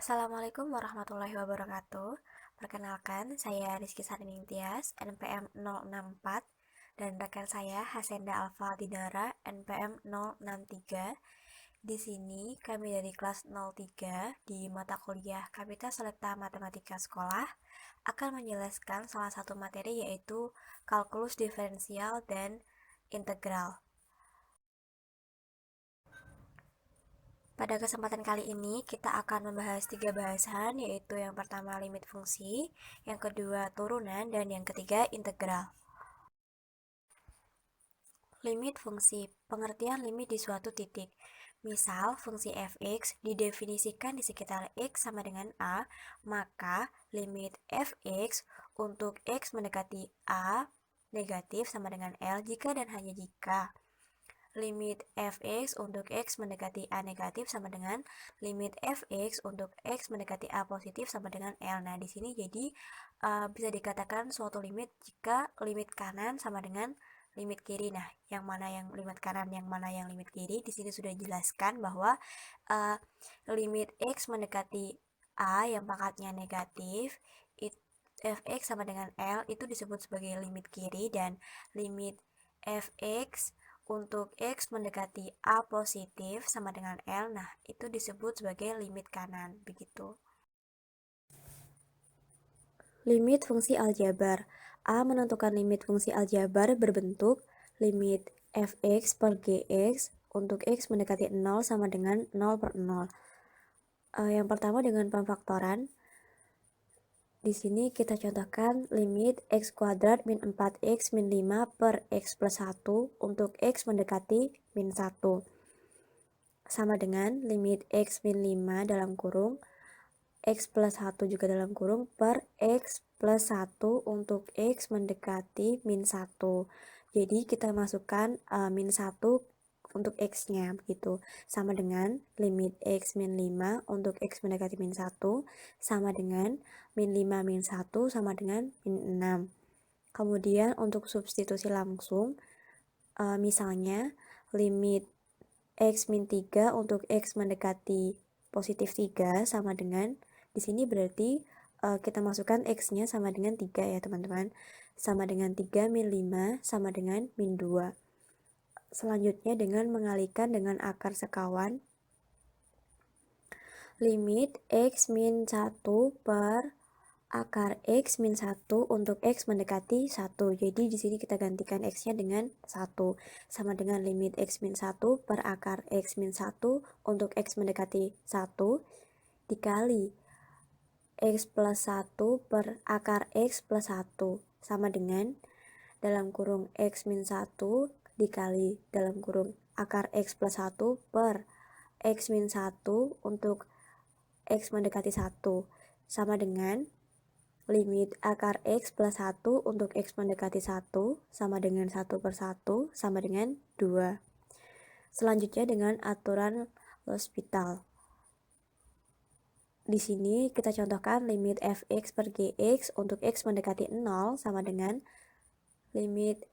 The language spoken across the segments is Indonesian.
Assalamualaikum warahmatullahi wabarakatuh. Perkenalkan, saya Rizky Sarining Tias, NPM 064, dan rekan saya Hasenda Alfa Dinara, NPM 063. Di sini kami dari kelas 03 di mata kuliah Kapita Selekta Matematika Sekolah akan menjelaskan salah satu materi yaitu kalkulus diferensial dan integral. Pada kesempatan kali ini, kita akan membahas 3 bahasan, yaitu yang pertama limit fungsi, yang kedua turunan, dan yang ketiga integral. Limit fungsi, pengertian limit di suatu titik. Misal, fungsi fx didefinisikan di sekitar x sama dengan a, maka limit fx untuk x mendekati a negatif sama dengan L jika dan hanya jika limit fx untuk x mendekati a negatif sama dengan limit fx untuk x mendekati a positif sama dengan L. Nah, di sini jadi bisa dikatakan suatu limit jika limit kanan sama dengan limit kiri. Nah, yang mana yang limit kanan, yang mana yang limit kiri, di sini sudah dijelaskan bahwa limit x mendekati a yang pangkatnya negatif, fx sama dengan L itu disebut sebagai limit kiri, dan limit fx untuk x mendekati a positif sama dengan L, nah itu disebut sebagai limit kanan, begitu. Limit fungsi aljabar. A menentukan limit fungsi aljabar berbentuk limit fx per gx untuk x mendekati 0 sama dengan 0 per 0. Yang pertama dengan pemfaktoran. Di sini kita contohkan limit x kuadrat min 4x min 5 per x plus 1 untuk x mendekati min 1. Sama dengan limit x min 5 dalam kurung x plus 1 juga dalam kurung per x plus 1 untuk x mendekati min 1. Jadi kita masukkan min 1 untuk x-nya begitu. Sama dengan limit x min 5 untuk x mendekati min 1 sama dengan min 5 min 1 sama dengan min 6. Kemudian untuk substitusi langsung, misalnya limit x min 3 untuk x mendekati positif 3 sama dengan, di sini berarti kita masukkan x-nya sama dengan 3 ya teman-teman. Sama dengan 3 min 5 sama dengan min 2. Selanjutnya dengan mengalihkan dengan akar sekawan, limit x min 1 per akar x min 1 untuk x mendekati 1. Jadi di sini kita gantikan x-nya dengan 1. Sama dengan limit x min 1 per akar x min 1 untuk x mendekati 1 dikali x plus 1 per akar x plus 1 sama dengan dalam kurung x min 1 dikali dalam kurung akar x plus 1 per x min 1 untuk x mendekati 1 sama dengan limit akar x plus 1 untuk x mendekati 1 sama dengan 1 per 1 sama dengan 2. Selanjutnya dengan aturan L'Hospital. Di sini kita contohkan limit fx per gx untuk x mendekati 0 sama dengan limit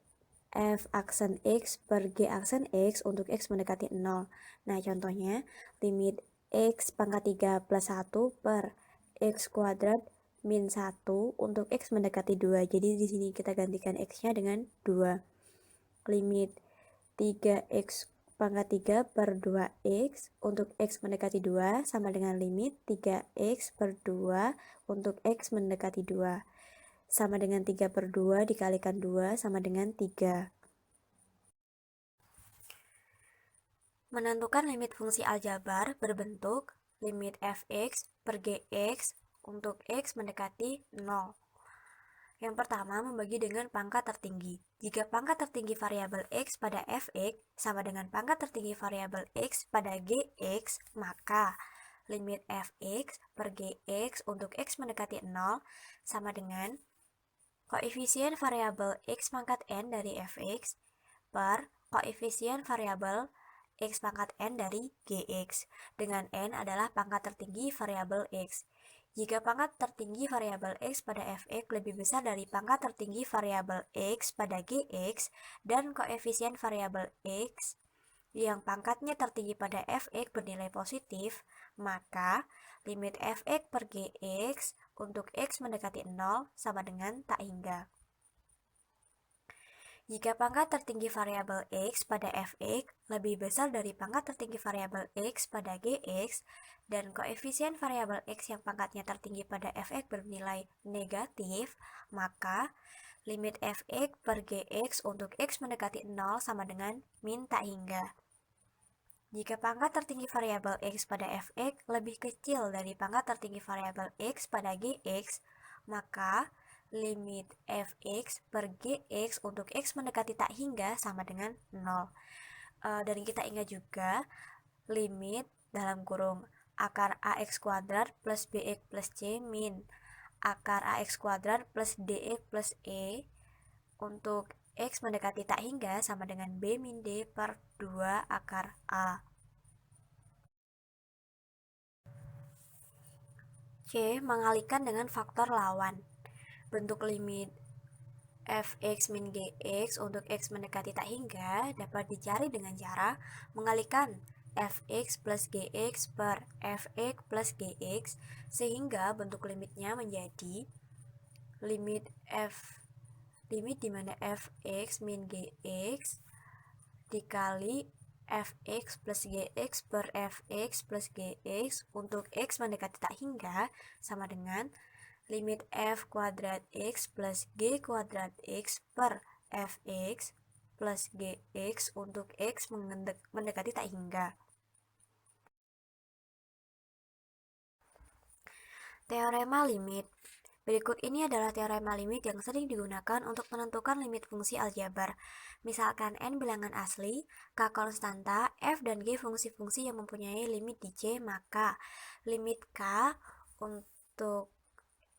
f aksen x per g aksen x untuk x mendekati 0. Nah, contohnya limit x pangkat 3 plus 1 per x kuadrat min 1 untuk x mendekati 2. Jadi di sini kita gantikan x-nya dengan 2. Limit 3x pangkat 3 per 2x untuk x mendekati 2 sama dengan limit 3x per 2 untuk x mendekati 2. Sama dengan 3 per 2 dikalikan 2 sama dengan 3. Menentukan limit fungsi aljabar berbentuk limit fx per gx untuk x mendekati 0. Yang pertama, membagi dengan pangkat tertinggi. Jika pangkat tertinggi variabel x pada fx sama dengan pangkat tertinggi variabel x pada gx, maka limit fx per gx untuk x mendekati 0 sama dengan koefisien variabel x pangkat n dari fx per koefisien variabel x pangkat n dari gx, dengan n adalah pangkat tertinggi variabel x. Jika pangkat tertinggi variabel x pada fx lebih besar dari pangkat tertinggi variabel x pada gx dan koefisien variabel x yang pangkatnya tertinggi pada fx bernilai positif, maka limit fx per gx untuk x mendekati 0 sama dengan tak hingga. Jika pangkat tertinggi variabel x pada fx lebih besar dari pangkat tertinggi variabel x pada gx, dan koefisien variabel x yang pangkatnya tertinggi pada fx bernilai negatif, maka limit fx per gx untuk x mendekati 0 sama dengan min tak hingga. Jika pangkat tertinggi variabel x pada fx lebih kecil dari pangkat tertinggi variabel x pada gx, maka limit fx per gx untuk x mendekati tak hingga sama dengan 0. Dan kita ingat juga limit dalam kurung akar ax kuadrat plus bx plus c min akar ax kuadrat plus dx plus e untuk x mendekati tak hingga sama dengan b min d per 2 akar a. C. Mengalihkan dengan faktor lawan. Bentuk limit fx min gx untuk x mendekati tak hingga dapat dicari dengan cara mengalihkan fx plus gx per fx plus gx, sehingga bentuk limitnya menjadi limit di mana fx min gx dikali fx plus gx per fx plus gx untuk x mendekati tak hingga sama dengan limit f kuadrat x plus g kuadrat x per fx plus gx untuk x mendekati tak hingga. Teorema limit. Berikut ini adalah teorema limit yang sering digunakan untuk menentukan limit fungsi aljabar. Misalkan n bilangan asli, k konstanta, f dan g fungsi-fungsi yang mempunyai limit di C, maka limit k untuk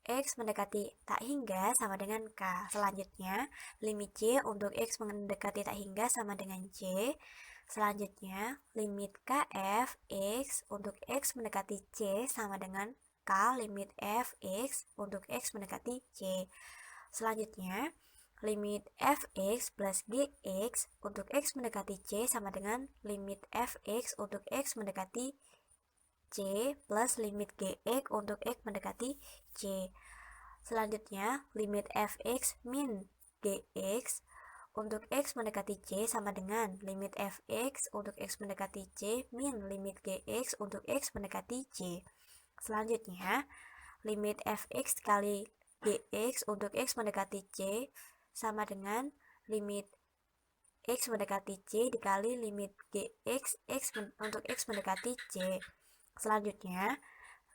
x mendekati tak hingga sama dengan k. Selanjutnya, limit c untuk x mendekati tak hingga sama dengan c. Selanjutnya, limit kf x untuk x mendekati c sama dengan k limit fx untuk x mendekati c. Selanjutnya, limit fx plus gx untuk x mendekati c sama dengan limit fx untuk x mendekati c plus limit gx untuk x mendekati c. Selanjutnya, limit fx min gx untuk x mendekati c sama dengan limit fx untuk x mendekati c min limit gx untuk x mendekati c. Selanjutnya, limit fx kali gx untuk x mendekati c sama dengan limit x mendekati c dikali limit gx untuk x mendekati c. Selanjutnya,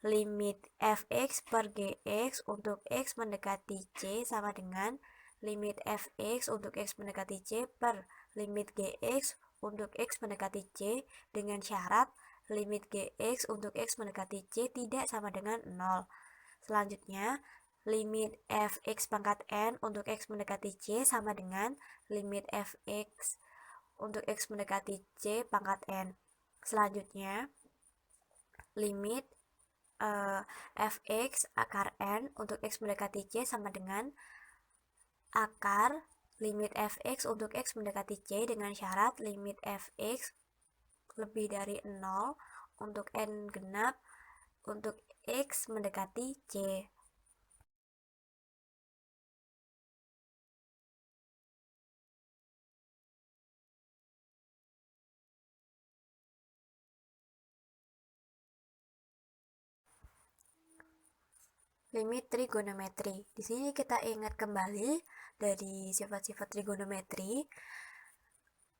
limit fx per gx untuk x mendekati c sama dengan limit fx untuk x mendekati c per limit gx untuk x mendekati c dengan syarat limit gx untuk x mendekati c tidak sama dengan 0. Selanjutnya, limit fx pangkat n untuk x mendekati c sama dengan limit fx untuk x mendekati c pangkat n. Selanjutnya, limit fx akar n untuk x mendekati c sama dengan akar limit fx untuk x mendekati c dengan syarat limit fx lebih dari 0 untuk n genap untuk x mendekati c. Limit trigonometri. Di sini kita ingat kembali dari sifat-sifat trigonometri.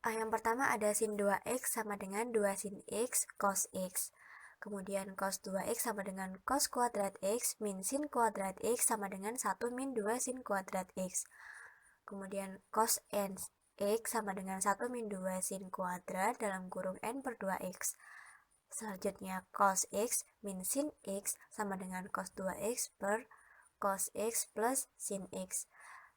Yang pertama ada sin 2x sama dengan 2 sin x cos x. Kemudian cos 2x sama dengan cos kuadrat x min sin kuadrat x sama dengan 1 min 2 sin kuadrat x. Kemudian cos n x sama dengan 1 min 2 sin kuadrat dalam kurung n per 2x. Selanjutnya cos x min sin x sama dengan cos 2x per cos x plus sin x.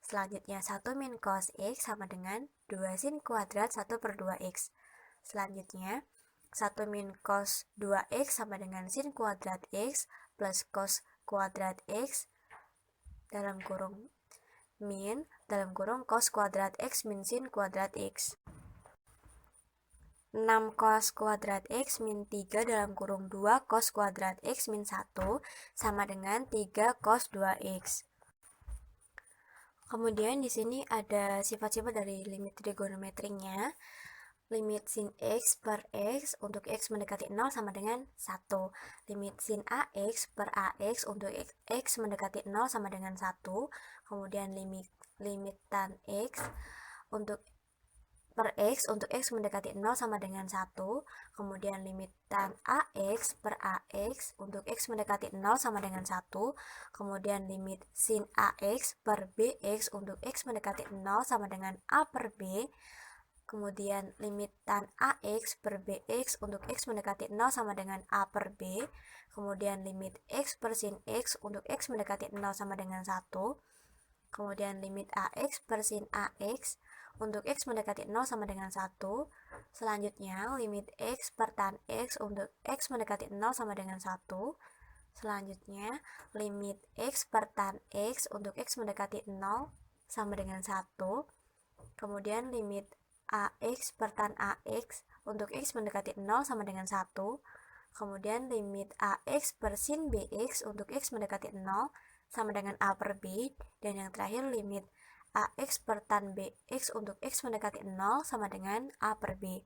Selanjutnya 1 min cos x sama dengan 2 sin kuadrat 1 per 2x. Selanjutnya 1 min cos 2x sama dengan sin kuadrat x plus cos kuadrat x dalam kurung min dalam kurung cos kuadrat x min sin kuadrat x. 6 cos kuadrat X min 3 dalam kurung 2 cos kuadrat X min 1 sama dengan 3 cos 2X. Kemudian di sini ada sifat-sifat dari limit trigonometrinya. Limit sin X per X untuk X mendekati 0 sama dengan 1. Limit sin AX per AX untuk X mendekati 0 sama dengan 1. Kemudian limit tan X untuk per X untuk X mendekati 0 sama dengan 1. Kemudian limit tan AX per AX untuk X mendekati 0 sama dengan 1. Kemudian limit sin AX per BX untuk X mendekati 0 sama dengan A per B. Kemudian limit tan AX per BX untuk X mendekati 0 sama dengan A per B. Kemudian limit X per sin X untuk X mendekati 0 sama dengan 1. Kemudian limit AX per sin AX untuk X mendekati 0 sama dengan 1. Selanjutnya limit X per tan X untuk X mendekati 0 sama dengan 1. Selanjutnya limit X per tan X untuk X mendekati 0 sama dengan 1. Kemudian limit AX per tan AX untuk X mendekati 0 sama dengan 1. Kemudian limit AX per sin BX untuk X mendekati 0 sama dengan A per B. Dan yang terakhir limit AX per tan BX untuk X mendekati 0 sama dengan A per B.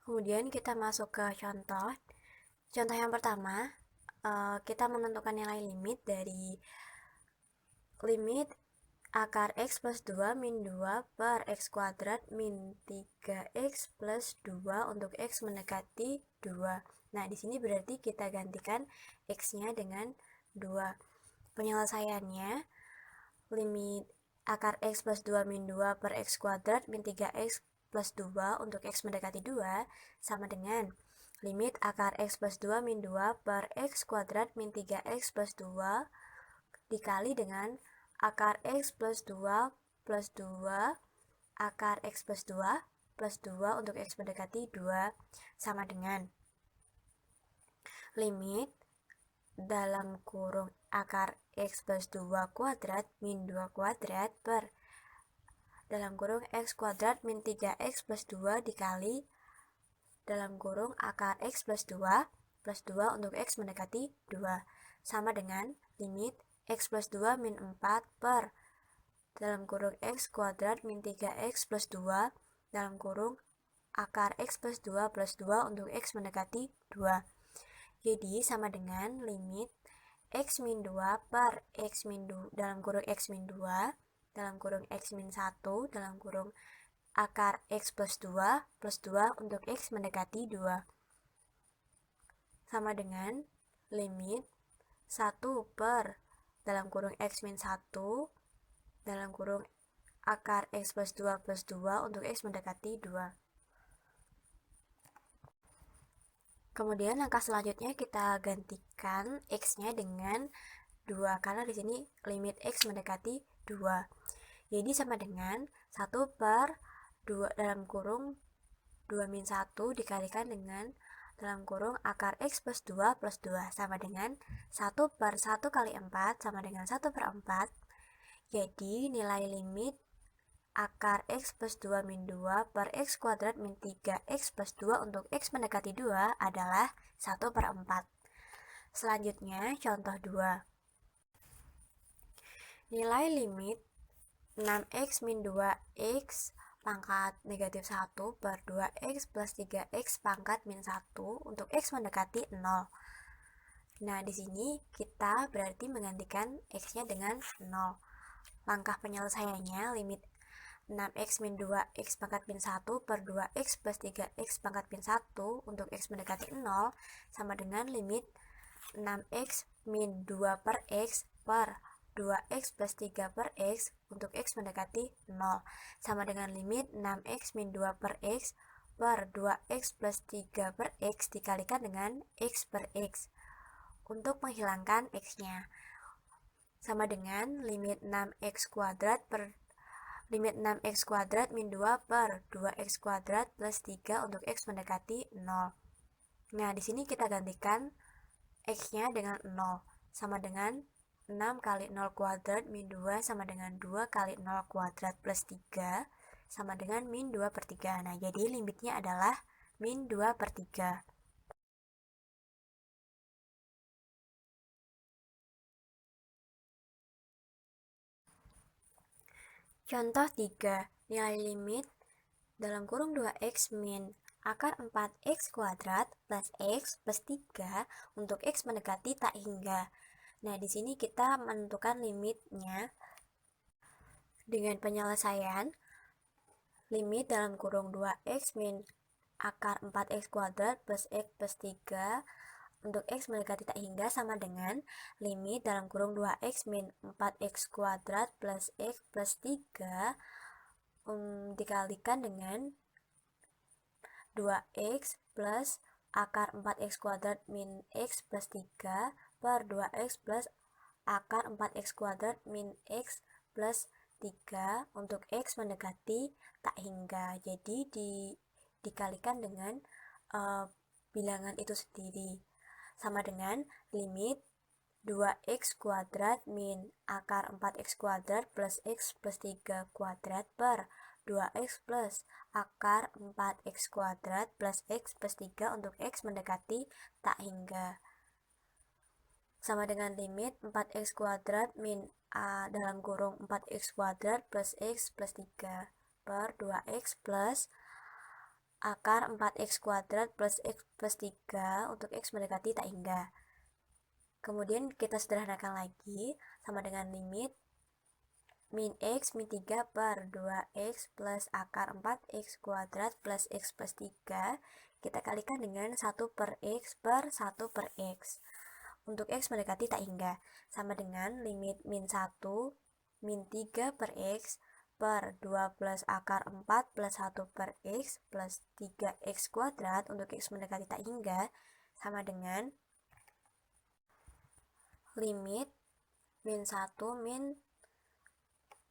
Kemudian kita masuk ke contoh. Contoh yang pertama, kita menentukan nilai limit dari limit akar X plus 2 min 2 per X kuadrat min 3X plus 2 untuk X mendekati 2. Nah, di sini berarti kita gantikan X-nya dengan 2. Penyelesaiannya, limit akar X plus 2 min 2 per X kuadrat min 3X plus 2 untuk X mendekati 2 sama dengan limit akar X plus 2 min 2 per X kuadrat min 3X plus 2 dikali dengan akar X plus 2 plus 2 akar X plus 2 plus 2 untuk X mendekati 2 sama dengan limit dalam kurung akar X plus 2 kuadrat min 2 kuadrat per dalam kurung X kuadrat min 3X plus 2 dikali dalam kurung akar X plus 2 plus 2 untuk X mendekati 2 sama dengan limit X plus 2 min 4 per dalam kurung X kuadrat min 3X plus 2 dalam kurung akar X plus 2 plus 2 untuk X mendekati 2. Jadi sama dengan limit X min 2 per X min 2 dalam kurung X min 2 dalam kurung X min 1 dalam kurung akar X plus 2 plus 2 untuk X mendekati 2 sama dengan limit 1 per dalam kurung X min 1 dalam kurung akar X plus 2 plus 2 untuk X mendekati 2. Kemudian langkah selanjutnya kita gantikan X-nya dengan 2 karena di sini limit X mendekati 2. Jadi sama dengan 1 per 2 dalam kurung 2 min 1 dikalikan dengan dalam kurung akar X plus 2 plus 2 sama dengan 1 per 1 kali 4 sama dengan 1 per 4. Jadi nilai limit akar X plus 2 min 2 per X kuadrat min 3X plus 2 untuk X mendekati 2 adalah 1 per 4. Selanjutnya contoh 2. Nilai limit 6X min 2X pangkat negatif 1 per 2X plus 3X pangkat min 1 untuk X mendekati 0. Nah, di sini kita berarti menggantikan X-nya dengan 0. Langkah penyelesaiannya limit 6X min 2X pangkat min 1 per 2X plus 3X pangkat min 1 untuk X mendekati 0 sama dengan limit 6X min 2 per X per 2X plus 3 per X untuk X mendekati 0 sama dengan limit 6X min 2 per X per 2X plus 3 per X dikalikan dengan X per X untuk menghilangkan X-nya sama dengan limit 6X kuadrat per limit 6X kuadrat min 2 per 2X kuadrat plus 3 untuk X mendekati 0. Nah, di sini kita gantikan X-nya dengan 0 sama dengan 6 kali 0 kuadrat min 2 sama dengan 2 kali 0 kuadrat plus 3 sama dengan min 2/3. Nah, jadi limitnya adalah min 2/3. Contoh 3, nilai limit dalam kurung 2x min akar 4x kuadrat plus x plus 3 untuk x mendekati tak hingga. Nah, di sini kita menentukan limitnya dengan penyelesaian limit dalam kurung 2x min akar 4x kuadrat plus x plus 3 untuk x mendekati tak hingga sama dengan limit dalam kurung 2x min 4x kuadrat plus x plus 3 dikalikan dengan 2x plus akar 4x kuadrat min x plus 3 per 2x plus akar 4x kuadrat min x plus 3 untuk x mendekati tak hingga. Jadi dikalikan dengan bilangan itu sendiri. Sama dengan limit 2x kuadrat min akar 4x kuadrat plus x plus 3 kuadrat per 2x plus akar 4x kuadrat plus x plus 3 untuk x mendekati tak hingga. Sama dengan limit 4x kuadrat min dalam kurung 4x kuadrat plus x plus 3 per 2x plus akar 4x kuadrat plus x plus 3 untuk x mendekati tak hingga. Kemudian kita sederhanakan lagi sama dengan limit min x min 3 per 2x plus akar 4x kuadrat plus x plus 3 kita kalikan dengan 1 per x per 1 per x untuk x mendekati tak hingga sama dengan limit min 1 min 3 per x per 2 plus akar 4 plus 1 per x plus 3x kuadrat untuk x mendekati tak hingga sama dengan limit min 1 min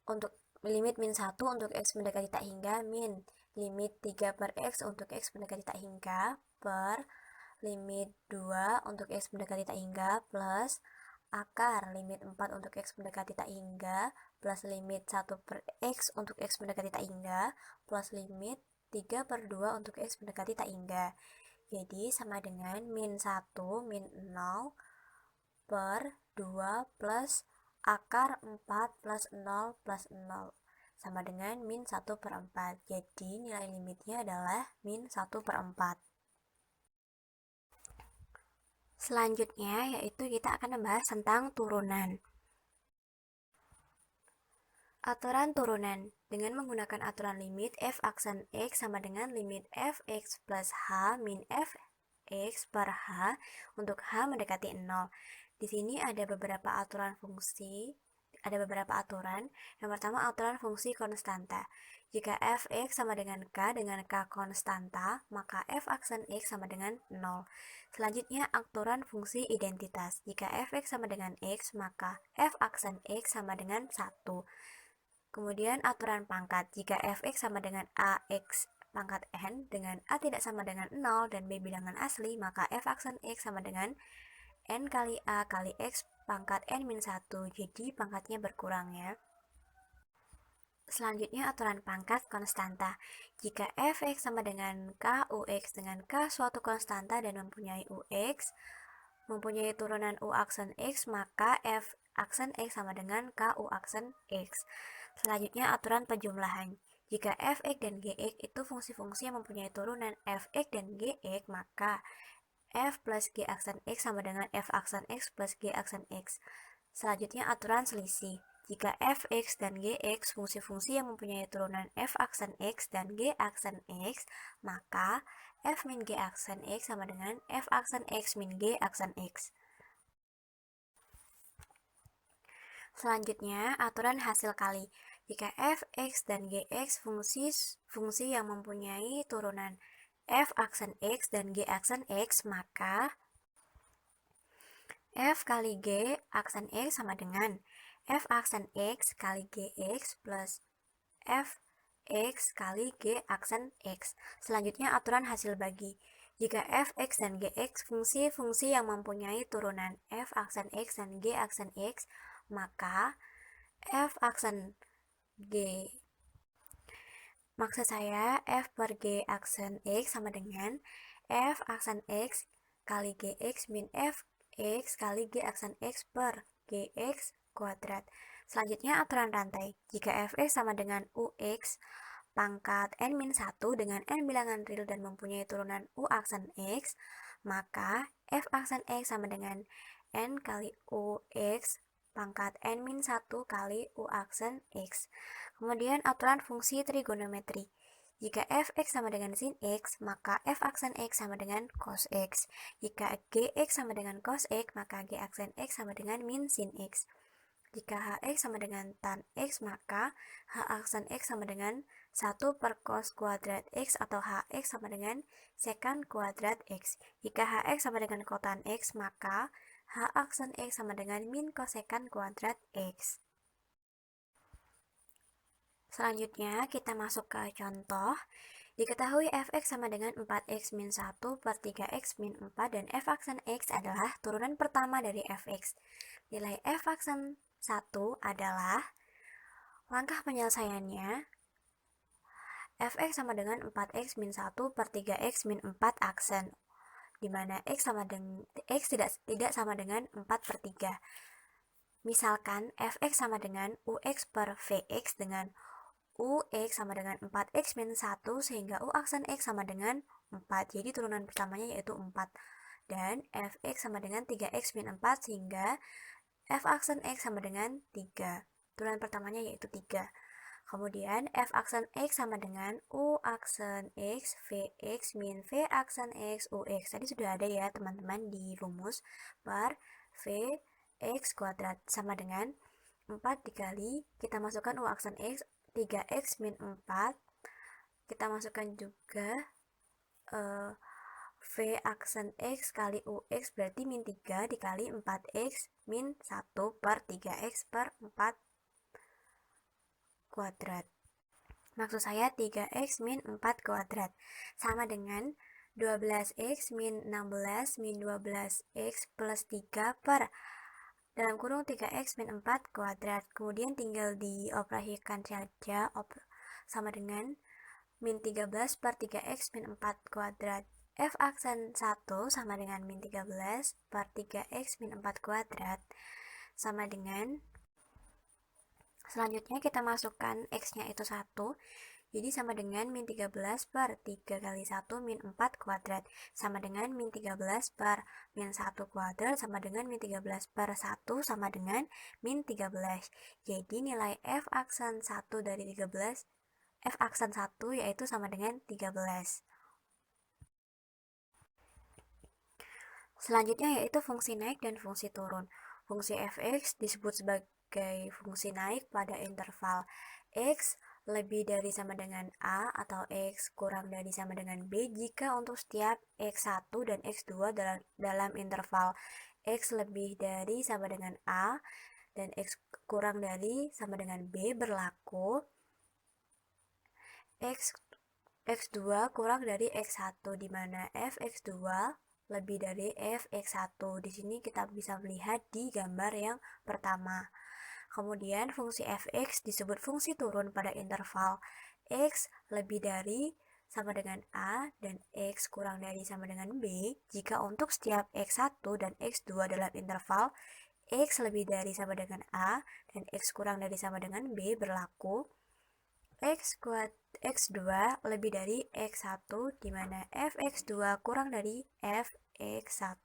untuk limit min 1 untuk x mendekati tak hingga min limit 3 per x untuk x mendekati tak hingga per limit 2 untuk x mendekati tak hingga plus akar limit 4 untuk x mendekati tak hingga plus limit 1 per x untuk x mendekati tak hingga plus limit 3 per 2 untuk x mendekati tak hingga. Jadi sama dengan min 1 min 0 per 2 plus akar 4 plus 0 plus 0 sama dengan min 1 per 4. Jadi nilai limitnya adalah min 1 per 4. Selanjutnya yaitu kita akan membahas tentang turunan. Aturan turunan dengan menggunakan aturan limit f aksen x sama dengan limit fx plus h min fx per h untuk h mendekati 0. Di sini ada beberapa aturan fungsi, ada beberapa aturan. Yang pertama aturan fungsi konstanta. Jika fx sama dengan k konstanta, maka f aksen x sama dengan 0. Selanjutnya aturan fungsi identitas. Jika fx sama dengan x, maka f aksen x sama dengan 1. Kemudian aturan pangkat. Jika fx sama dengan ax pangkat n dengan a tidak sama dengan 0 dan b bilangan asli, maka f aksen x sama dengan n kali a kali x pangkat n-1. Jadi pangkatnya berkurang ya. Selanjutnya aturan pangkat konstanta. Jika fx sama dengan k ux dengan k suatu konstanta dan mempunyai ux, mempunyai turunan u aksen x, maka f aksen x sama dengan k u aksen x. Selanjutnya aturan penjumlahan. Jika fx dan gx itu fungsi-fungsi yang mempunyai turunan fx dan gx, maka f plus g aksen x sama dengan f aksen x plus g aksen x. Selanjutnya aturan selisih. Jika fx dan gx fungsi-fungsi yang mempunyai turunan f aksen x dan g aksen x, maka f min g aksen x sama dengan f aksen x min g aksen x. Selanjutnya, aturan hasil kali. Jika fx dan gx fungsi yang mempunyai turunan f aksen x dan g aksen x, maka f kali g aksen x sama dengan f aksen x kali gx plus f x kali g aksen x. Selanjutnya aturan hasil bagi. Jika fx dan gx fungsi-fungsi yang mempunyai turunan f aksen x dan g aksen x, maka f aksen g Maksud saya, f per g aksen x sama dengan f aksen x kali gx min f x kali g aksen x per gx kuadrat. Selanjutnya aturan rantai. Jika fx sama dengan ux pangkat n-1 dengan n bilangan real dan mempunyai turunan u aksen x, maka f aksen x sama dengan n kali ux pangkat n-1 kali u aksen x. Kemudian aturan fungsi trigonometri. Jika fx sama dengan sin x, maka f aksen x sama dengan cos x. Jika gx sama dengan cos x, maka g aksen x sama dengan min sin x. Jika hx sama dengan tan x, maka h aksen x sama dengan 1 per cos kuadrat x atau hx sama dengan secant kuadrat x. Jika hx sama dengan kotan x, maka h aksen x sama dengan min cosecant kuadrat x. Selanjutnya kita masuk ke contoh. Diketahui fx sama dengan 4x min 1 per 3x min 4 dan f aksen x adalah turunan pertama dari fx. Nilai f aksen 1 adalah, langkah penyelesaiannya, fx sama dengan 4x min 1 per 3x min 4 aksen, di mana x tidak sama dengan 4 per 3. Misalkan fx sama dengan ux per vx dengan ux sama dengan 4x min 1 sehingga u aksen x sama dengan 4. Jadi turunan pertamanya yaitu 4. Dan fx sama dengan 3x min 4 sehingga f aksen x sama dengan 3. Turunan pertamanya yaitu 3. Kemudian f aksen x sama dengan u aksen x vx min v aksen x ux. Tadi sudah ada ya teman-teman di rumus, per vx kuadrat sama dengan 4 dikali, kita masukkan u aksen x 3x min 4, kita masukkan juga v aksen x kali ux berarti min 3 dikali 4x min 1 per 3x per 4 kuadrat. Maksud saya 3x min 4 kuadrat sama dengan 12x min 16 min 12x plus 3 per dalam kurung 3x min 4 kuadrat. Kemudian tinggal dioperasikan saja sama dengan min 13 per 3x min 4 kuadrat. F aksen 1 sama dengan min 13 per 3x min 4 kuadrat sama dengan, selanjutnya kita masukkan x-nya itu 1, jadi sama dengan min 13 per 3 kali 1 min 4 kuadrat sama dengan min 13 per min 1 kuadrat sama dengan min 13 per 1 sama dengan min 13. Jadi nilai f aksen 1 dari 13, f aksen 1 yaitu sama dengan 13. Selanjutnya yaitu fungsi naik dan fungsi turun. Fungsi fx disebut sebagai fungsi naik pada interval x lebih dari sama dengan a atau x kurang dari sama dengan b jika untuk setiap x1 dan x2 dalam interval x lebih dari sama dengan a dan x kurang dari sama dengan b berlaku x2 kurang dari x1, di mana fx2 lebih dari fx1. Di sini kita bisa melihat di gambar yang pertama. Kemudian fungsi fx disebut fungsi turun pada interval x lebih dari sama dengan a dan x kurang dari sama dengan b jika untuk setiap x1 dan x2 dalam interval x lebih dari sama dengan a dan x kurang dari sama dengan b berlaku x2 lebih dari x1 di mana fx2 kurang dari fx1.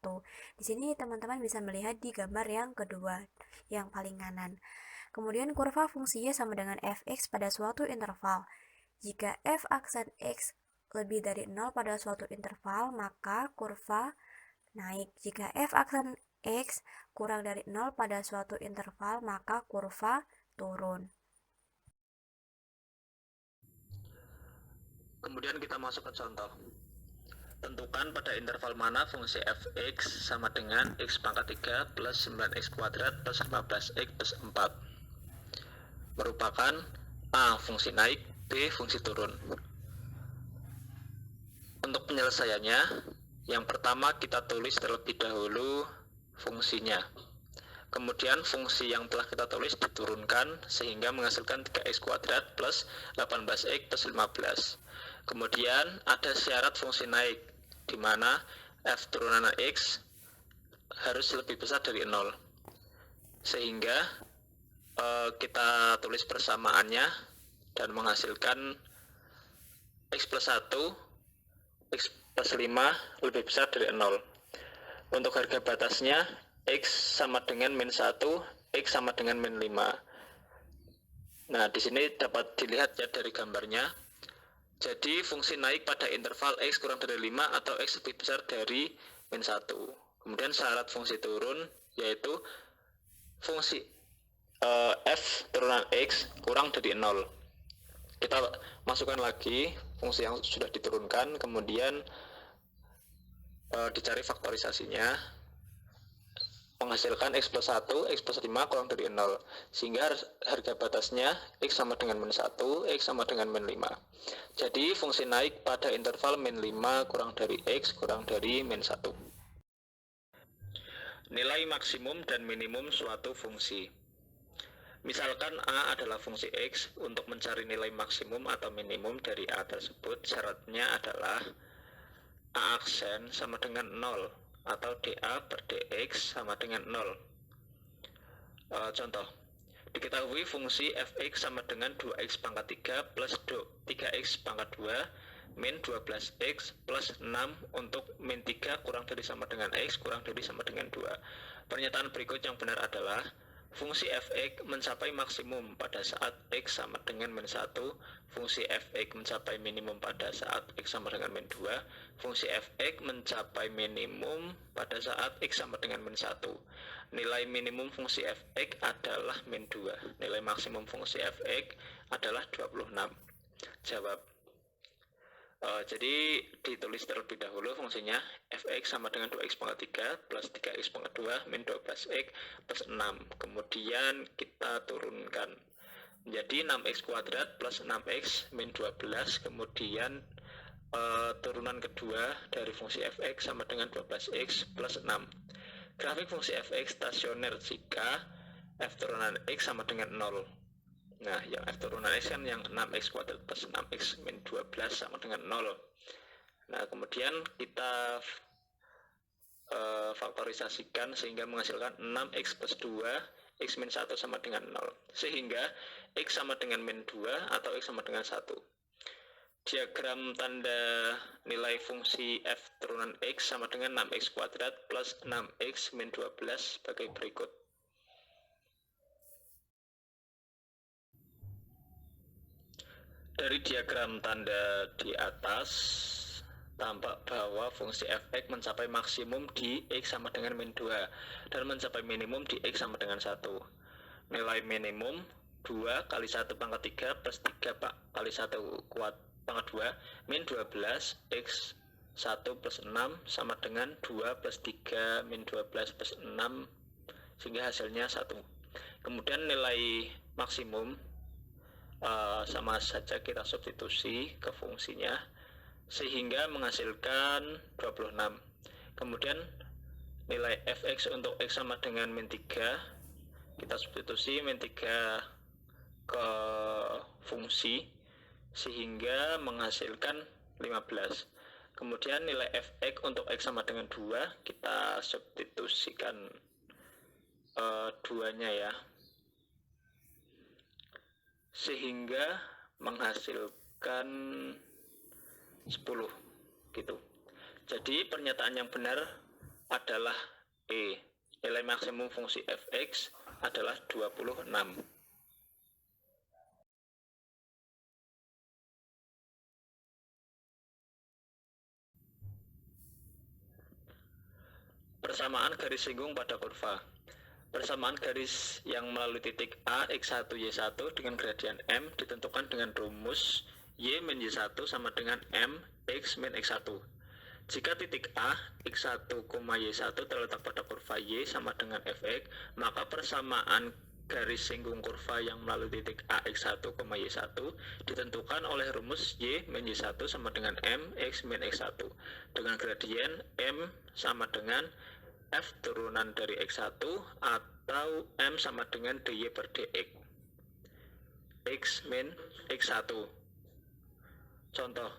Di sini teman-teman bisa melihat di gambar yang kedua, yang paling kanan. Kemudian kurva fungsinya sama dengan fx pada suatu interval. Jika f aksen x lebih dari 0 pada suatu interval, maka kurva naik. Jika f aksen x kurang dari 0 pada suatu interval, maka kurva turun. Kemudian kita masuk ke contoh. Tentukan pada interval mana fungsi fx sama dengan x pangkat 3 plus 9x kuadrat plus 15x plus 4. Merupakan a. fungsi naik, b. fungsi turun. Untuk penyelesaiannya, yang pertama kita tulis terlebih dahulu fungsinya. Kemudian fungsi yang telah kita tulis diturunkan sehingga menghasilkan 3x kuadrat plus 18x plus 15. Kemudian ada syarat fungsi naik, di mana f turunan x harus lebih besar dari 0. Sehingga kita tulis persamaannya dan menghasilkan x plus 1, x plus 5 lebih besar dari 0. Untuk harga batasnya x sama dengan min 1, x sama dengan min 5. Nah, di sini dapat dilihat ya dari gambarnya. Jadi fungsi naik pada interval x kurang dari 5 atau x lebih besar dari min 1. Kemudian syarat fungsi turun yaitu fungsi f turunan x kurang dari 0. Kita masukkan lagi fungsi yang sudah diturunkan, kemudian dicari faktorisasinya, menghasilkan x plus 1, x plus 5 kurang dari 0, sehingga harga batasnya x sama dengan min 1, x sama dengan min 5. Jadi fungsi naik pada interval min 5 kurang dari x kurang dari min 1. Nilai maksimum dan minimum suatu fungsi. Misalkan A adalah fungsi x. Untuk mencari nilai maksimum atau minimum dari A tersebut, syaratnya adalah A aksen sama dengan 0 atau dA per dx sama dengan 0. Contoh, diketahui fungsi fx sama dengan 2x pangkat 3 plus 3x pangkat 2 min 12x plus 6 untuk min 3 kurang dari sama dengan x kurang dari sama dengan 2. Pernyataan berikut yang benar adalah fungsi fx mencapai maksimum pada saat x sama dengan min 1, fungsi fx mencapai minimum pada saat x sama dengan min 2, fungsi fx mencapai minimum pada saat x sama dengan min 1. Nilai minimum fungsi fx adalah min 2. Nilai maksimum fungsi fx adalah 26. Jawab. Jadi ditulis terlebih dahulu fungsinya fx sama dengan 2x pangkat 3 plus 3x pangkat 2 min 12x plus 6. Kemudian kita turunkan menjadi 6x kuadrat plus 6x min 12. Kemudian turunan kedua dari fungsi fx sama dengan 12x plus 6. Grafik fungsi fx stasioner jika f turunan x sama dengan 0. Nah, yang f turunan x kan yang 6x kuadrat plus 6x min 12 sama dengan 0. Nah, kemudian kita faktorisasikan sehingga menghasilkan 6x plus 2 x min 1 sama dengan 0. Sehingga x sama dengan min 2 atau x sama dengan 1. Diagram tanda nilai fungsi f turunan x sama dengan 6x kuadrat plus 6x min 12 sebagai berikut. Dari diagram tanda di atas, tampak bahwa fungsi fx mencapai maksimum di x sama dengan min 2 dan mencapai minimum di x sama dengan 1. Nilai minimum 2 kali 1 pangkat 3 plus 3 kali 1 pangkat 2 min 12 x 1 plus 6 sama dengan 2 plus 3 min 12 plus 6 sehingga hasilnya 1. Kemudian nilai maksimum sama saja kita substitusi ke fungsinya sehingga menghasilkan 26. Kemudian nilai fx untuk x sama dengan min 3 kita substitusi min 3 ke fungsi sehingga menghasilkan 15. Kemudian nilai fx untuk x sama dengan 2 kita substitusikan 2-nya ya, sehingga menghasilkan 10 gitu. Jadi pernyataan yang benar adalah E. Nilai maksimum fungsi fx adalah 26. Persamaan garis singgung pada kurva. Persamaan garis yang melalui titik A x1 y1 dengan gradian M ditentukan dengan rumus y min y1 sama dengan M x min x1. Jika titik A x1, y1 terletak pada kurva y sama dengan fx, maka persamaan garis singgung kurva yang melalui titik A x1, y1 ditentukan oleh rumus y min y1 sama dengan M x min x1 dengan gradien M sama dengan F turunan dari X1 atau M sama dengan dy per dx X min X1. Contoh,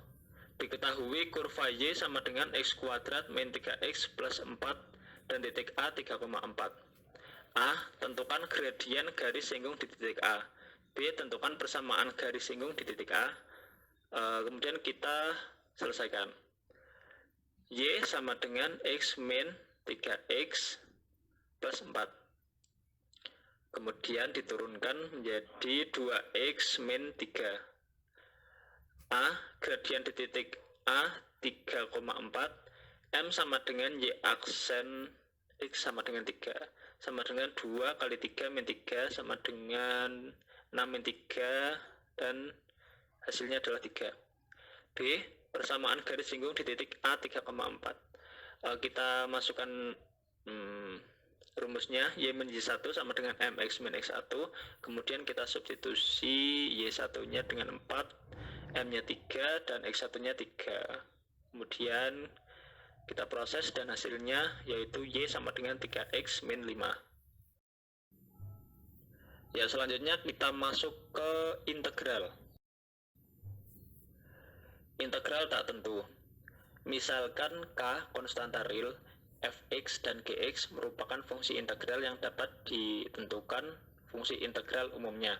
diketahui kurva Y sama dengan X kuadrat min 3X plus 4 dan titik A 3,4. A. Tentukan gradien garis singgung di titik A. B. Tentukan persamaan garis singgung di titik A. Kemudian kita selesaikan. Y sama dengan X min 3X plus 4. Kemudian diturunkan menjadi 2X min 3. A. Gradien di titik A 3,4. M sama dengan Y aksen X sama dengan 3. Sama dengan 2 kali 3 min 3 sama dengan 6 min 3. Dan hasilnya adalah 3. B. Persamaan garis singgung di titik A 3,4. Kita masukkan rumusnya. Y min Y1 sama dengan MX min X1. Kemudian kita substitusi Y1 nya dengan 4, M nya 3 dan X1 nya 3. Kemudian kita proses dan hasilnya yaitu Y sama dengan 3X min 5. Ya, selanjutnya kita masuk ke integral. Integral tak tentu. Misalkan K konstanta real, Fx dan Gx merupakan fungsi integral yang dapat ditentukan fungsi integral umumnya.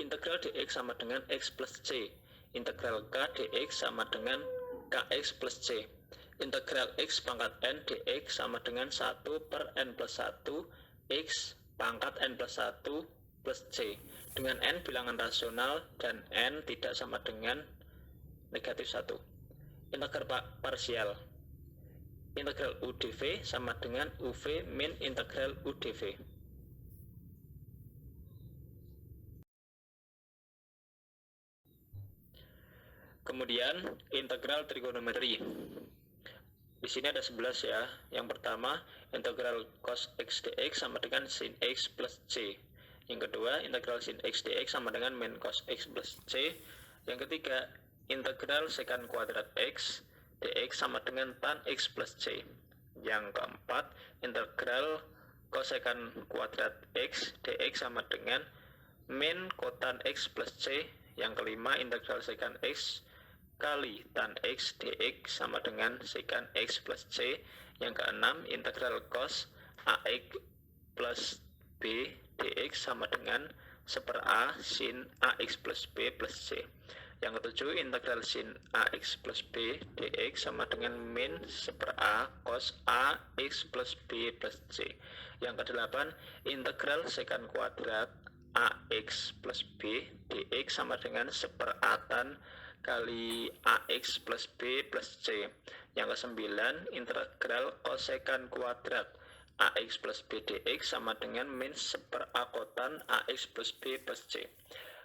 Integral dx sama dengan x plus c. Integral k dx sama dengan kx plus c. Integral x pangkat n dx sama dengan 1 per n plus 1 x pangkat n plus 1 plus c. Dengan n bilangan rasional dan n tidak sama dengan negatif 1. Integral parsial. Integral u dv sama dengan uv min integral u dv. Kemudian integral trigonometri. Di sini ada 11 ya. Yang pertama, integral cos x dx sama dengan sin x plus c. Yang kedua, integral sin x dx sama dengan min cos x plus c. Yang ketiga, integral secant kuadrat x dx sama dengan tan x plus c. Yang keempat, integral cosecant kuadrat x dx sama dengan min kotan x plus c. Yang kelima, integral secant x kali tan x dx sama dengan secant x plus c. Yang keenam, integral cos ax plus b dx sama dengan 1/a sin ax plus b plus c. Yang ketujuh, integral sin ax plus b dx sama dengan min 1/a cos ax plus b plus c. Yang kedelapan, integral secant kuadrat ax plus b dx sama dengan 1/a tan kali ax plus b plus c. Yang kesembilan, integral cosecant kuadrat ax plus b dx sama dengan min 1/a kotan ax plus b plus c.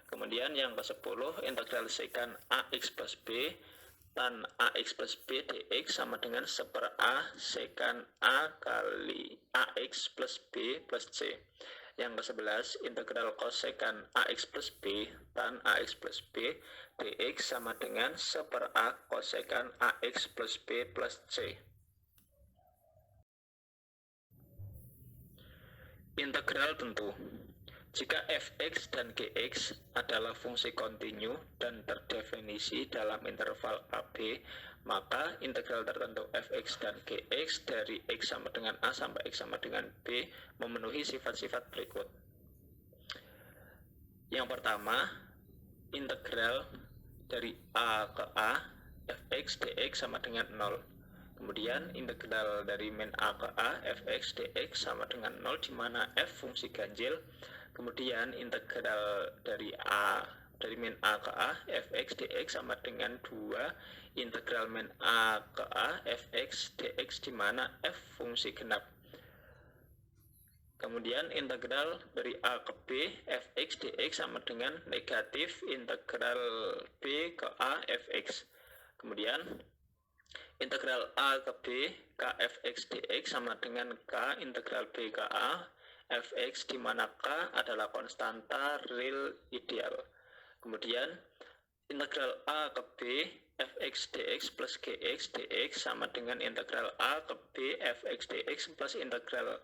Kemudian yang ke-10, integral secant ax plus b tan ax plus b dx sama dengan 1/a secant a kali ax plus b plus c. Yang ke-11, integral cosecant ax plus b tan ax plus b dx sama dengan 1/a cosecant ax plus b plus c. Integral tentu. Jika fx dan gx adalah fungsi kontinu dan terdefinisi dalam interval AB, maka integral tertentu fx dan gx dari x sama dengan a sampai x sama dengan b memenuhi sifat-sifat berikut. Yang pertama, integral dari a ke a fx dx sama dengan 0. Kemudian integral dari min a ke a fx dx sama dengan 0 di mana f fungsi ganjil. Kemudian integral dari min a ke a fx dx sama dengan 2 integral min a ke a fx dx di mana f fungsi genap. Kemudian integral dari a ke b fx dx sama dengan negatif integral b ke a fx. Kemudian integral a ke b k fx dx sama dengan k integral b ke a fx di mana k adalah konstanta real ideal. Kemudian integral A ke B fx dx plus gx dx sama dengan integral A ke B fx dx plus integral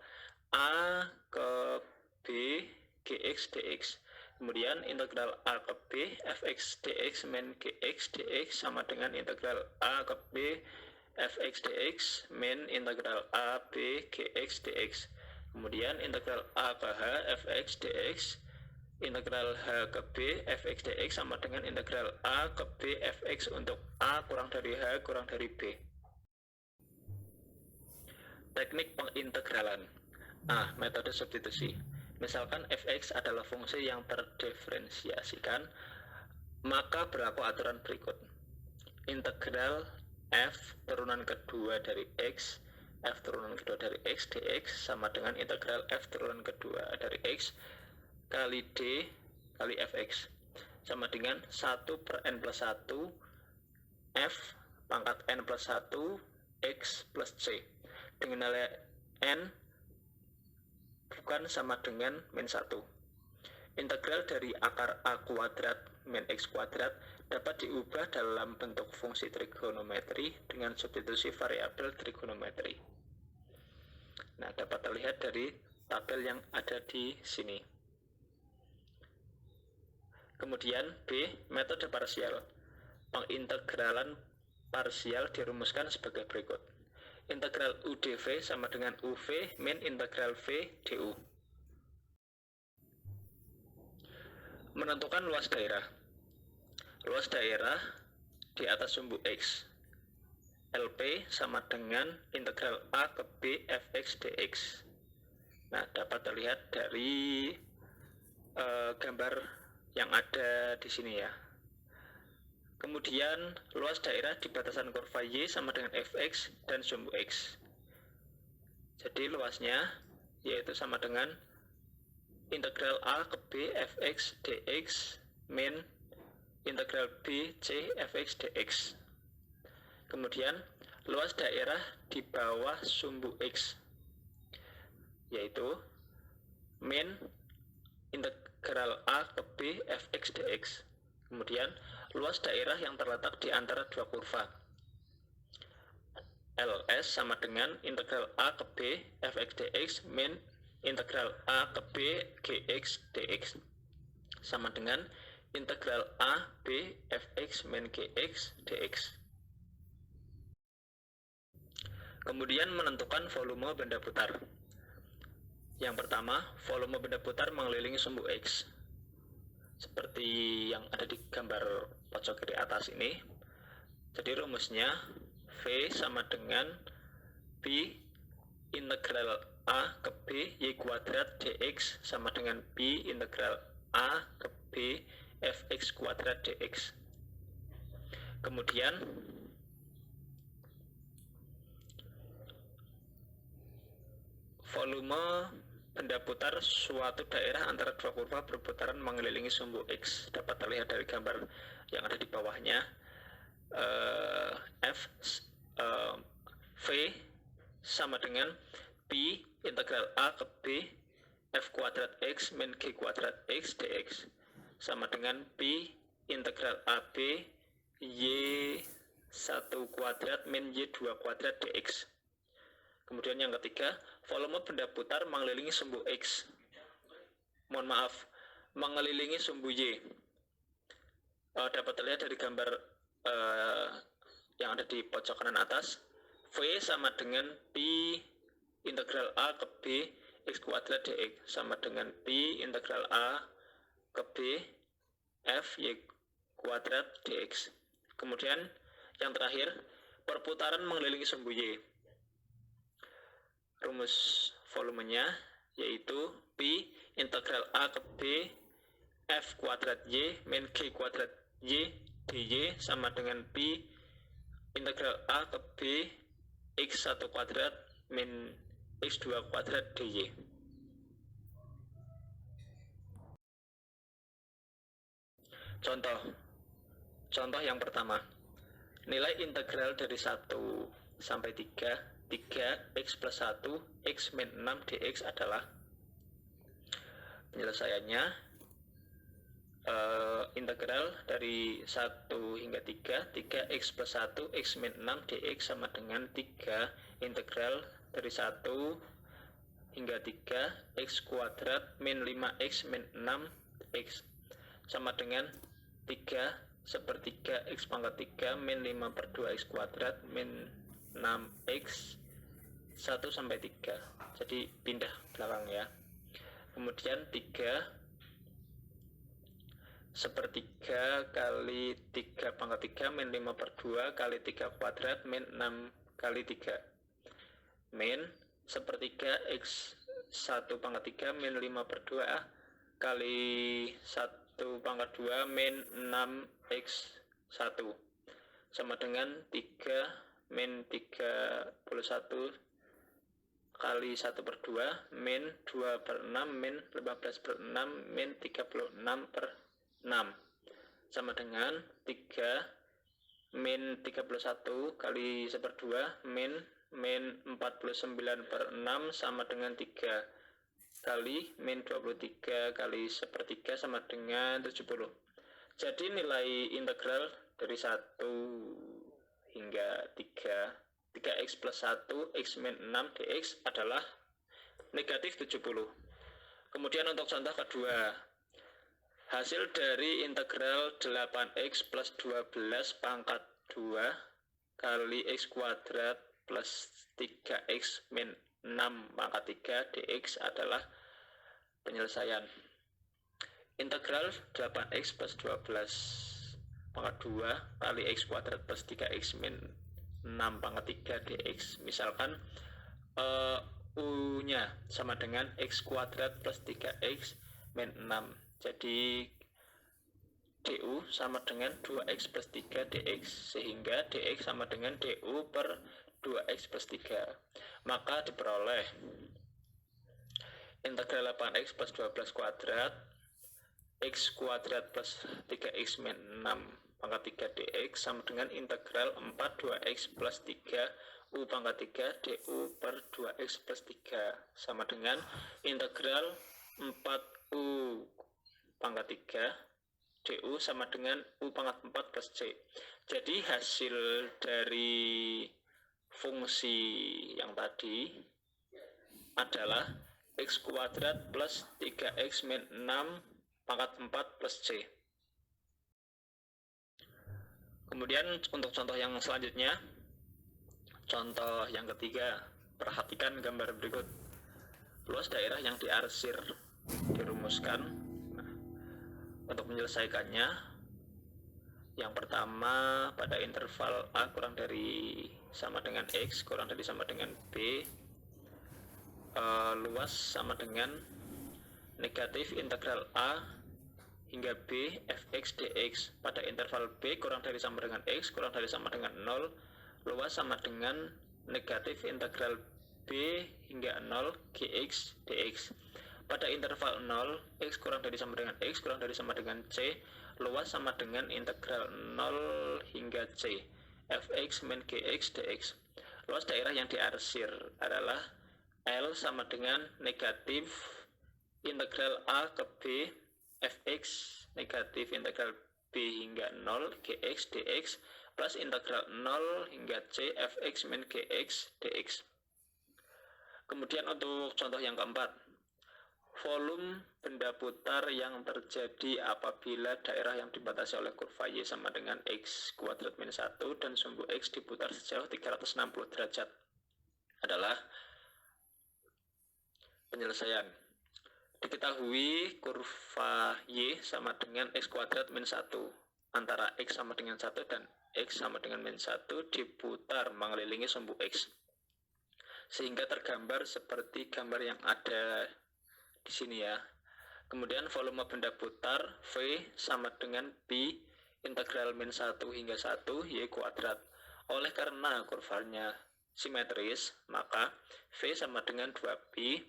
A ke B gx dx. Kemudian integral A ke B fx dx min gx dx sama dengan integral A ke B fx dx min integral A B gx dx. Kemudian integral A ke H fx dx integral H ke B fx dx sama dengan integral A ke B fx untuk A kurang dari H kurang dari B. Teknik pengintegralan. Metode substitusi. Misalkan fx adalah fungsi yang terdiferensiasikan, maka berlaku aturan berikut. Integral f turunan kedua dari x f turunan kedua dari x dx sama dengan integral f turunan kedua dari x kali d kali fx sama dengan 1 per n plus 1 f pangkat n plus 1 x plus c dengan nilai n bukan sama dengan min 1. Integral dari akar a kuadrat min x kuadrat dapat diubah dalam bentuk fungsi trigonometri dengan substitusi variabel trigonometri. Nah, dapat terlihat dari tabel yang ada di sini. Kemudian B, metode parsial. Pengintegralan parsial dirumuskan sebagai berikut. Integral U dV sama dengan UV min integral V du. Menentukan luas daerah. Luas daerah di atas sumbu X. LP sama dengan integral A ke B fx dx. Nah, dapat terlihat dari gambar yang ada di sini ya. Kemudian luas daerah di batasan kurva Y sama dengan fx dan sumbu X. Jadi luasnya yaitu sama dengan integral A ke B fx dx min integral B C fx dx. Kemudian luas daerah di bawah sumbu X yaitu min integral A ke B fx dx. Kemudian luas daerah yang terletak di antara dua kurva LS sama dengan integral A ke B fx dx min integral A ke B gx dx sama dengan integral A B fx min gx dx. Kemudian menentukan volume benda putar. Yang pertama, volume benda putar mengelilingi sumbu X. Seperti yang ada di gambar pojok kiri atas ini. Jadi rumusnya V sama dengan B integral A ke B Y kuadrat dx sama dengan B integral A ke B fx kuadrat dx. Kemudian volume benda putar suatu daerah antara dua kurva berputaran mengelilingi sumbu X dapat terlihat dari gambar yang ada di bawahnya. V sama dengan B integral A ke B f kuadrat X min G kuadrat X dx sama dengan B integral AB Y 1 kuadrat min Y2 kuadrat dx. Kemudian yang ketiga, volume benda putar mengelilingi sumbu X. Mengelilingi sumbu Y. Dapat terlihat dari gambar yang ada di pojok kanan atas. V sama dengan B integral A ke B X kuadrat dx sama dengan B integral A ke B F Y kuadrat dx. Kemudian yang terakhir, perputaran mengelilingi sumbu Y. Rumus volumenya yaitu P integral A ke B F kuadrat Y min G kuadrat Y dy sama dengan P integral A ke B X1 kuadrat min X2 kuadrat dy. Contoh yang pertama, nilai integral dari 1 sampai 3x plus 1 x min 6 dx adalah, penyelesaiannya integral dari 1 hingga 3, 3x plus 1 x min 6 dx sama dengan 3 integral dari 1 hingga 3 x kuadrat min 5x min 6 x sama dengan 3 sepertiga x pangkat 3 min 5 per 2x kuadrat min 6x 1 sampai 3. Jadi pindah belakang ya. Kemudian 3 sepertiga kali 3 pangkat 3 min 5 per 2 kali 3 kuadrat min 6 kali 3 min sepertiga x 1 pangkat 3 min 5 per 2 kali 1 pangkat 2 min 6x 1 sama dengan 3 min 31 kali 1 per 2 min 2 per 6 min 15 per 6 min 36 per 6 sama dengan 3 min 31 kali 1 per 2 min 49 per 6 sama dengan 3 kali min 23 kali 1/3 sama dengan 70. Jadi nilai integral dari 1 hingga 3 3x plus 1 x min 6 dx adalah negatif 70. Kemudian untuk contoh kedua, hasil dari integral 8x plus 12 pangkat 2 kali x kuadrat plus 3x min 6 pangkat 3 dx adalah penyelesaian. Integral 8x plus 12 pangkat 2 kali x kuadrat plus 3x min 6 pangkat 3 dx. Misalkan U-nya sama dengan x kuadrat plus 3x min 6. Jadi du sama dengan 2x plus 3 dx, sehingga dx sama dengan du per 2x plus 3. Maka diperoleh integral 8x plus 12 kuadrat x kuadrat plus 3x min 6 pangkat 3 dx sama dengan integral 4 2x plus 3 u pangkat 3 du per 2x plus 3 sama dengan integral 4u pangkat 3 du sama dengan u pangkat 4 plus c. Jadi hasil dari fungsi yang tadi adalah x kuadrat plus 3x min 6 pangkat 4 plus c. Kemudian untuk contoh yang selanjutnya, contoh yang ketiga, perhatikan gambar berikut. Luas daerah yang diarsir dirumuskan. Untuk menyelesaikannya, yang pertama pada interval A kurang dari sama dengan X kurang dari sama dengan B, luas sama dengan negatif integral A hingga B fx dx. Pada interval B kurang dari sama dengan X kurang dari sama dengan 0, luas sama dengan negatif integral B hingga 0 gx dx. Pada interval 0, X kurang dari sama dengan X kurang dari sama dengan C, luas sama dengan integral 0 hingga C, fx min gx dx. Luas daerah yang diarsir adalah L sama dengan negatif integral A ke B, fx negatif integral B hingga 0 gx dx plus integral 0 hingga C, fx min gx dx. Kemudian untuk contoh yang keempat, volume benda putar yang terjadi apabila daerah yang dibatasi oleh kurva Y sama dengan X kuadrat min 1 dan sumbu X diputar sejauh 360 derajat adalah penyelesaian. Diketahui kurva Y sama dengan X kuadrat min 1, antara X sama dengan 1 dan X sama dengan min 1 diputar mengelilingi sumbu X, sehingga tergambar seperti gambar yang ada di sini ya. Kemudian volume benda putar V sama dengan B integral min 1 hingga 1 Y kuadrat. Oleh karena kurvanya simetris, maka V sama dengan 2B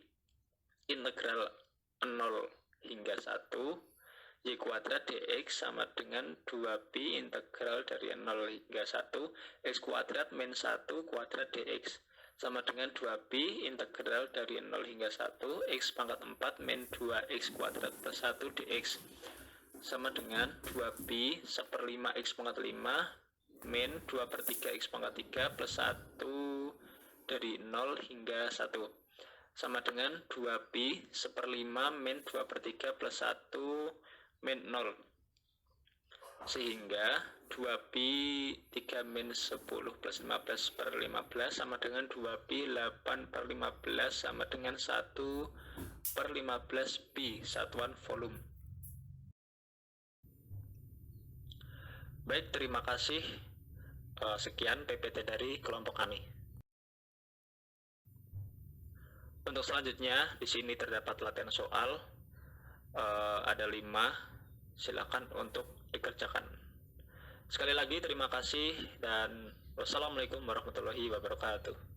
integral 0 hingga 1 Y kuadrat dx sama dengan 2B integral dari 0 hingga 1 X kuadrat min 1 kuadrat dx sama dengan 2B integral dari 0 hingga 1 X pangkat 4 min 2X kuadrat plus 1 dx. sama dengan 2B 1/5 X pangkat 5 min 2/3 X pangkat 3 plus 1 dari 0 hingga 1 sama dengan 2B 1/5 min 2/3 plus 1 min 0 sehingga 2B 3 min 10 plus 15/15 sama dengan 2B 8/15 sama dengan 1/15B satuan volume. Baik, terima kasih. Sekian PPT dari kelompok kami. Untuk selanjutnya, di sini terdapat latihan soal. Ada 5. Silakan untuk dikerjakan. Sekali lagi terima kasih dan wassalamualaikum warahmatullahi wabarakatuh.